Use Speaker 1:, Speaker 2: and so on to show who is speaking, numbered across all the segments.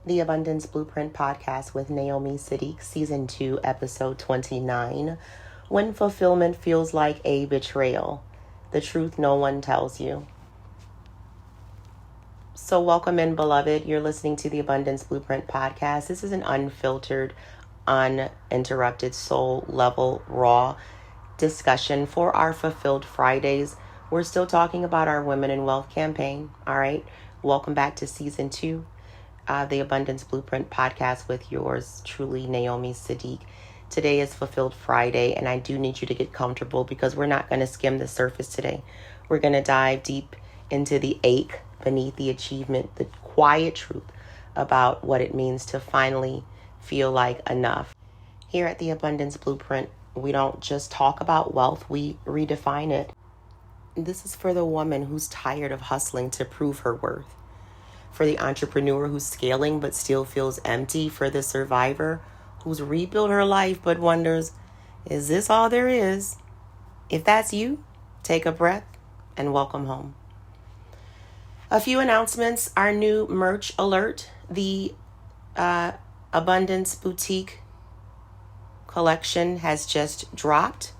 Speaker 1: The Abundance Blueprint Podcast with Naomi Saadiq, Season 2, Episode 29. When fulfillment feels like a betrayal. The truth no one tells you. So welcome in, beloved. You're listening to the Abundance Blueprint Podcast. This is an unfiltered, uninterrupted, soul level, raw discussion for our Fulfilled Fridays. We're still talking about our Women in Wealth campaign. All right. Welcome back to Season 2. The Abundance Blueprint Podcast with yours truly, Naomi Saadiq. Today is Fulfilled Friday, and I do need you to get comfortable because we're not going to skim the surface today. We're going to dive deep into the ache beneath the achievement, the quiet truth about what it means to finally feel like enough. Here at the Abundance Blueprint, we don't just talk about wealth, we redefine it. This is for the woman who's tired of hustling to prove her worth. For the entrepreneur who's scaling but still feels empty. For the survivor who's rebuilt her life but wonders, is this all there is? If that's you, take a breath and welcome home. A few announcements. Our new merch alert. The Abundance Boutique collection has just dropped.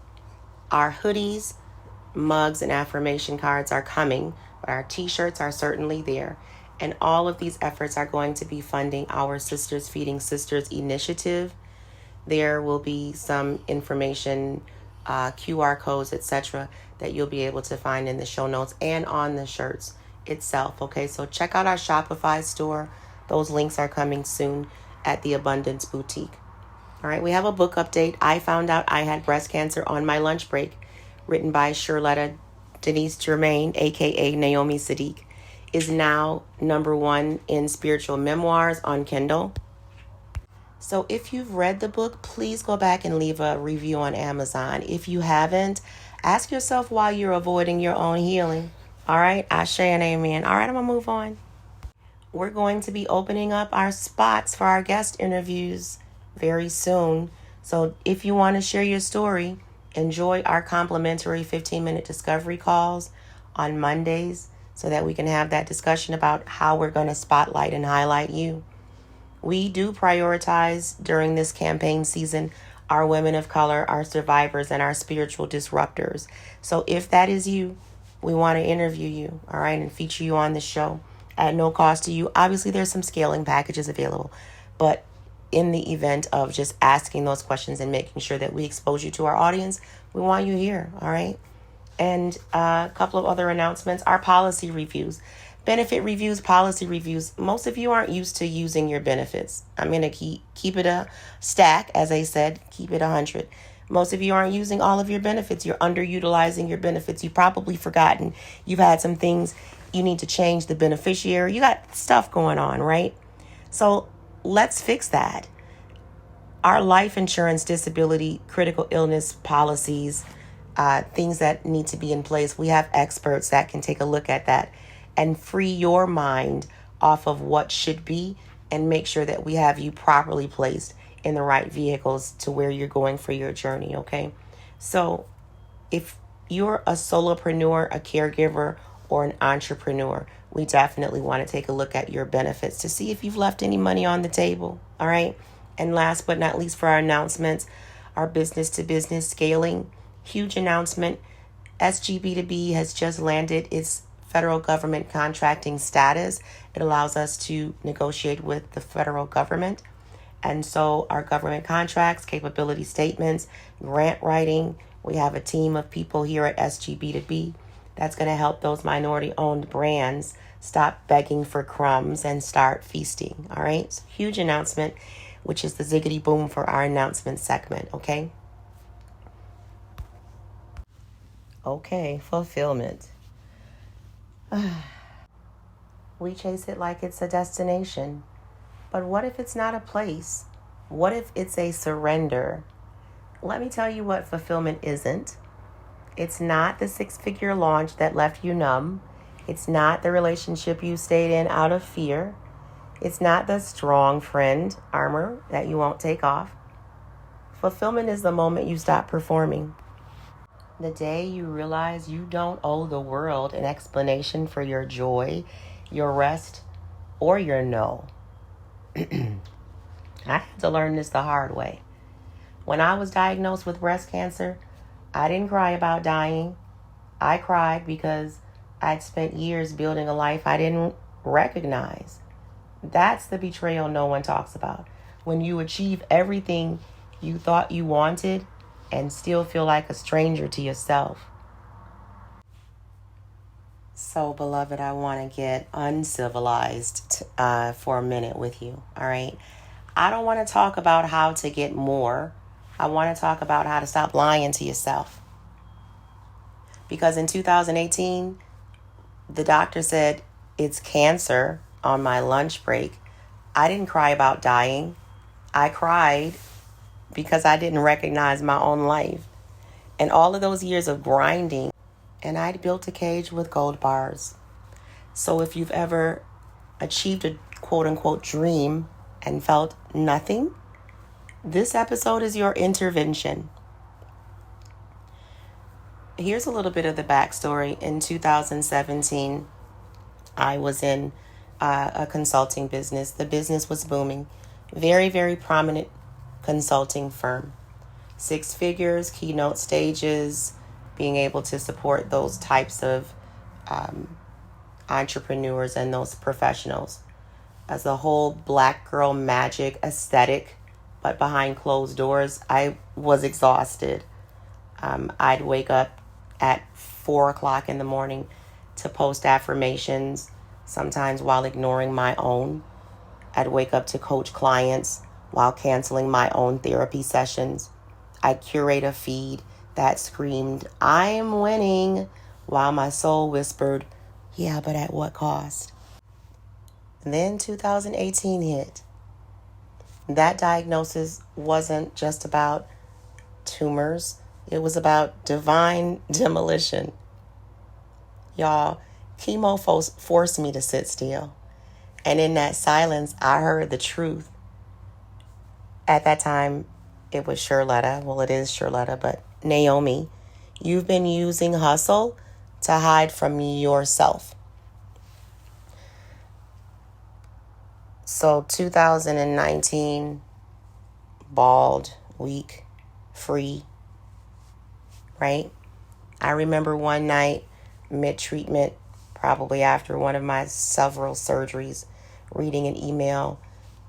Speaker 1: Our hoodies, mugs, and affirmation cards are coming, but our t-shirts are certainly there. And all of these efforts are going to be funding our Sisters Feeding Sisters initiative. There will be some information, QR codes, etc., that you'll be able to find in the show notes and on the shirts itself. Okay, so check out our Shopify store. Those links are coming soon at the Abundance Boutique. All right, we have a book update. I found out I had breast cancer on my lunch break, written by Charlotta Denise Germain, aka Naomi Saadiq, is now #1 in spiritual memoirs on Kindle. So if you've read the book, please go back and leave a review on Amazon. If you haven't, ask yourself why you're avoiding your own healing. All right, Ashe and amen. All right, I'm going to move on. We're going to be opening up our spots for our guest interviews very soon. So if you want to share your story, enjoy our complimentary 15-minute discovery calls on Mondays, so that we can have that discussion about how we're going to spotlight and highlight you. We do prioritize during this campaign season our women of color, our survivors, and our spiritual disruptors. So if that is you, we want to interview you, all right, and feature you on the show at no cost to you. Obviously, there's some scaling packages available, but in the event of just asking those questions and making sure that we expose you to our audience, we want you here, all right? And a couple of other announcements. Our policy reviews, benefit reviews, policy reviews. Most of you aren't used to using your benefits. I'm going to keep it a stack, as I said, keep it 100. Most of you aren't using all of your benefits. You're underutilizing your benefits. You've probably forgotten. You've had some things you need to change the beneficiary. You got stuff going on, right? So let's fix that. Our life insurance, disability, critical illness policies, things that need to be in place. We have experts that can take a look at that and free your mind off of what should be and make sure that we have you properly placed in the right vehicles to where you're going for your journey, okay? So if you're a solopreneur, a caregiver, or an entrepreneur, we definitely want to take a look at your benefits to see if you've left any money on the table, all right? And last but not least, for our announcements, our business-to-business scaling. Huge announcement. SGB2B has just landed its federal government contracting status. It allows us to negotiate with the federal government. And so our government contracts, capability statements, grant writing. We have a team of people here at SGB2B that's going to help those minority-owned brands stop begging for crumbs and start feasting. All right. So huge announcement, which is the ziggity boom for our announcement segment. Okay. Okay, fulfillment. We chase it like it's a destination. But what if it's not a place? What if it's a surrender? Let me tell you what fulfillment isn't. It's not the 6-figure launch that left you numb. It's not the relationship you stayed in out of fear. It's not the strong friend armor that you won't take off. Fulfillment is the moment you stop performing. The day you realize you don't owe the world an explanation for your joy, your rest, or your no. I had to learn this the hard way. When I was diagnosed with breast cancer, I didn't cry about dying. I cried because I'd spent years building a life I didn't recognize. That's the betrayal no one talks about. When you achieve everything you thought you wanted and still feel like a stranger to yourself. So, beloved, I want to get uncivilized for a minute with you, all right? I don't want to talk about how to get more. I want to talk about how to stop lying to yourself. Because in 2018, the doctor said it's cancer on my lunch break. I didn't cry about dying. I cried because I didn't recognize my own life. And all of those years of grinding, and I'd built a cage with gold bars. So if you've ever achieved a quote-unquote dream and felt nothing, this episode is your intervention. Here's a little bit of the backstory. In 2017, I was in a consulting business. The business was booming. Very, very prominent consulting firm. 6 figures, keynote stages, being able to support those types of entrepreneurs and those professionals. As the whole black girl magic aesthetic, but behind closed doors, I was exhausted. I'd wake up at 4 o'clock in the morning to post affirmations, sometimes while ignoring my own. I'd wake up to coach clients while canceling my own therapy sessions. I'd curate a feed that screamed, "I am winning," while my soul whispered, "Yeah, but at what cost?" And then 2018 hit. That diagnosis wasn't just about tumors. It was about divine demolition. Y'all, chemo forced me to sit still. And in that silence, I heard the truth. At that time, it was Shirletta. Well, it is Shirletta, but Naomi, you've been using hustle to hide from yourself. So 2019, bald, weak, free, right? I remember one night, mid-treatment, probably after one of my several surgeries, reading an email.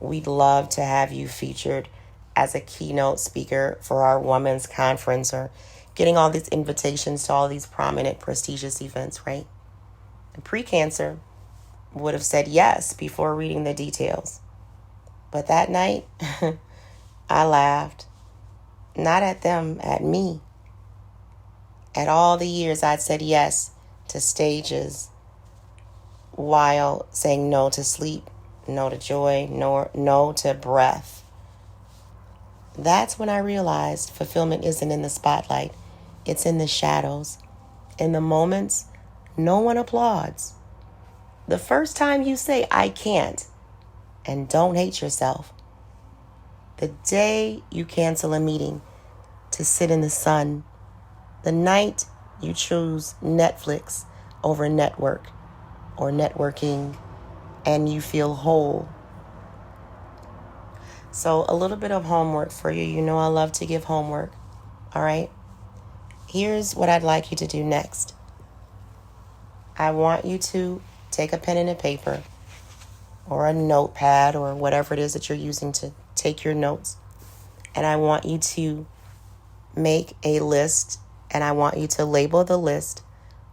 Speaker 1: "We'd love to have you featured as a keynote speaker for our women's conference," or getting all these invitations to all these prominent, prestigious events, right? And pre-cancer would have said yes before reading the details. But that night, I laughed. Not at them, at me. At all the years I'd said yes to stages while saying no to sleep, no to joy, no to breath. That's when I realized fulfillment isn't in the spotlight. It's in the shadows. In the moments no one applauds. The first time you say, "I can't," and don't hate yourself. The day you cancel a meeting to sit in the sun. The night you choose Netflix over network or networking and you feel whole. So a little bit of homework for you. You know I love to give homework. All right? Here's what I'd like you to do next. I want you to take a pen and a paper or a notepad or whatever it is that you're using to take your notes. And I want you to make a list, and I want you to label the list,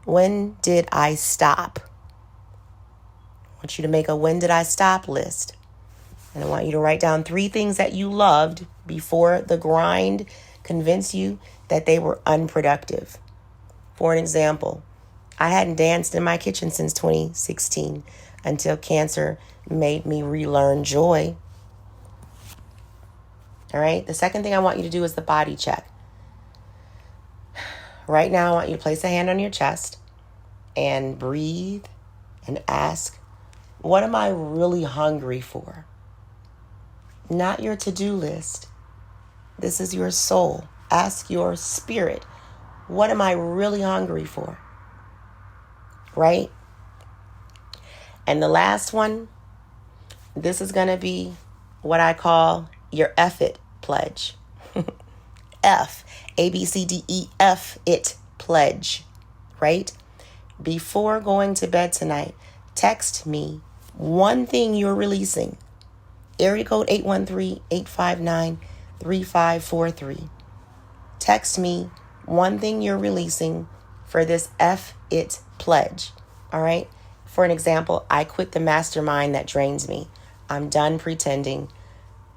Speaker 1: "When did I stop?" I want you to make a "When did I stop" list. And I want you to write down 3 things that you loved before the grind convinced you that they were unproductive. For an example, I hadn't danced in my kitchen since 2016 until cancer made me relearn joy. All right. The second thing I want you to do is the body check. Right now, I want you to place a hand on your chest and breathe and ask, what am I really hungry for? Not your to-do list. This is your soul. Ask your spirit, what am I really hungry for? Right? And the last one, This is going to be what I call your F it pledge. F, ABCDEF it pledge, right? Before going to bed tonight, text me one thing you're releasing. Area code 813-859-3543. Text me one thing you're releasing for this F it pledge. All right. For an example, I quit the mastermind that drains me. I'm done pretending.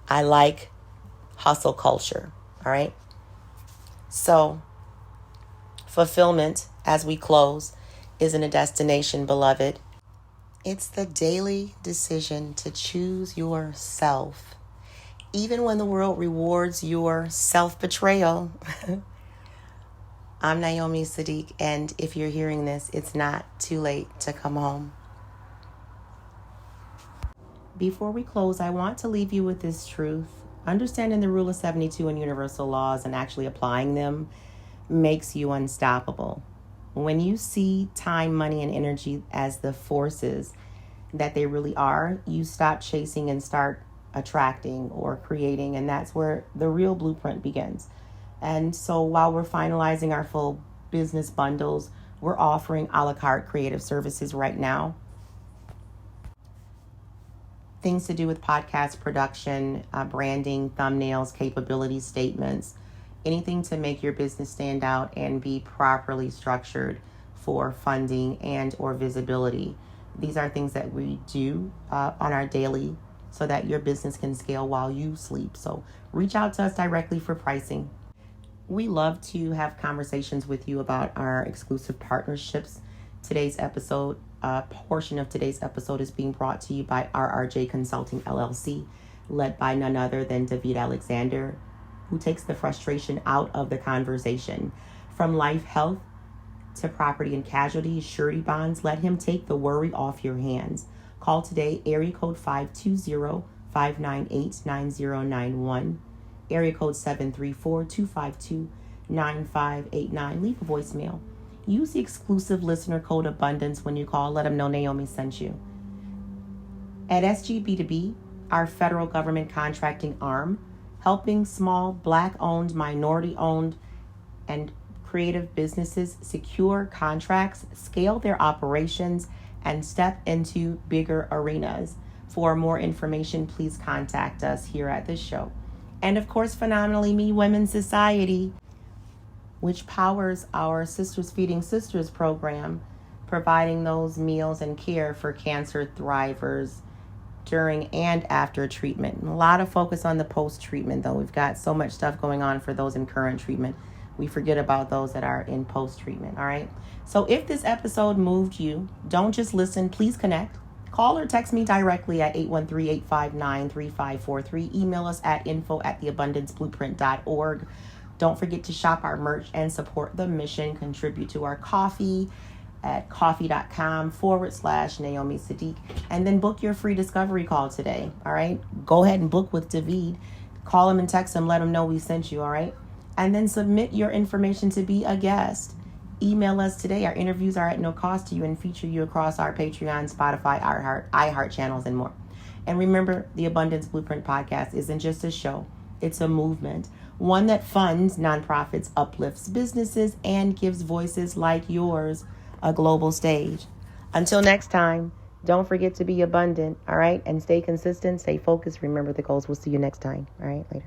Speaker 1: I like hustle culture. All right. So fulfillment, as we close, isn't a destination, beloved. It's the daily decision to choose yourself, even when the world rewards your self-betrayal. I'm Naomi Saadiq, and if you're hearing this, it's not too late to come home. Before we close, I want to leave you with this truth. Understanding the rule of 72 and universal laws and actually applying them makes you unstoppable. When you see time, money, and energy as the forces that they really are, you stop chasing and start attracting or creating, and that's where the real blueprint begins. And so while we're finalizing our full business bundles, we're offering a la carte creative services right now. Things to do with podcast production, branding, thumbnails, capability statements, anything to make your business stand out and be properly structured for funding and or visibility. These are things that we do on our daily so that your business can scale while you sleep. So reach out to us directly for pricing. We love to have conversations with you about our exclusive partnerships. Today's episode, portion of today's episode is being brought to you by RRJ Consulting LLC, led by none other than David Alexander, who takes the frustration out of the conversation. From life, health, to property and casualty, surety bonds, let him take the worry off your hands. Call today, area code 520-598-9091. Area code 734-252-9589. Leave a voicemail. Use the exclusive listener code ABUNDANCE when you call. Let them know Naomi sent you. At SGB2B, our federal government contracting arm, helping small, Black-owned, minority-owned, and creative businesses secure contracts, scale their operations, and step into bigger arenas. For more information, please contact us here at this show. And of course, Phenomenally Me Women's Society, which powers our Sisters Feeding Sisters program, providing those meals and care for cancer thrivers during and after treatment. A lot of focus on the post-treatment, though. We've got so much stuff going on for those in current treatment. We forget about those that are in post-treatment, all right? So if this episode moved you, don't just listen, please connect. Call or text me directly at 813-859-3543. Email us at info@theabundanceblueprint.org. Don't forget to shop our merch and support the mission. Contribute to our coffee at coffee.com/Naomi Saadiq. And then book your free discovery call today, all right? Go ahead and book with David. Call him and text him. Let him know we sent you, all right? And then submit your information to be a guest. Email us today. Our interviews are at no cost to you and feature you across our Patreon, Spotify, iHeart channels, and more. And remember, the Abundance Blueprint podcast isn't just a show. It's a movement. One that funds nonprofits, uplifts businesses, and gives voices like yours a global stage. Until next time, don't forget to be abundant, all right? And stay consistent, stay focused. Remember the goals. We'll see you next time, all right? Later.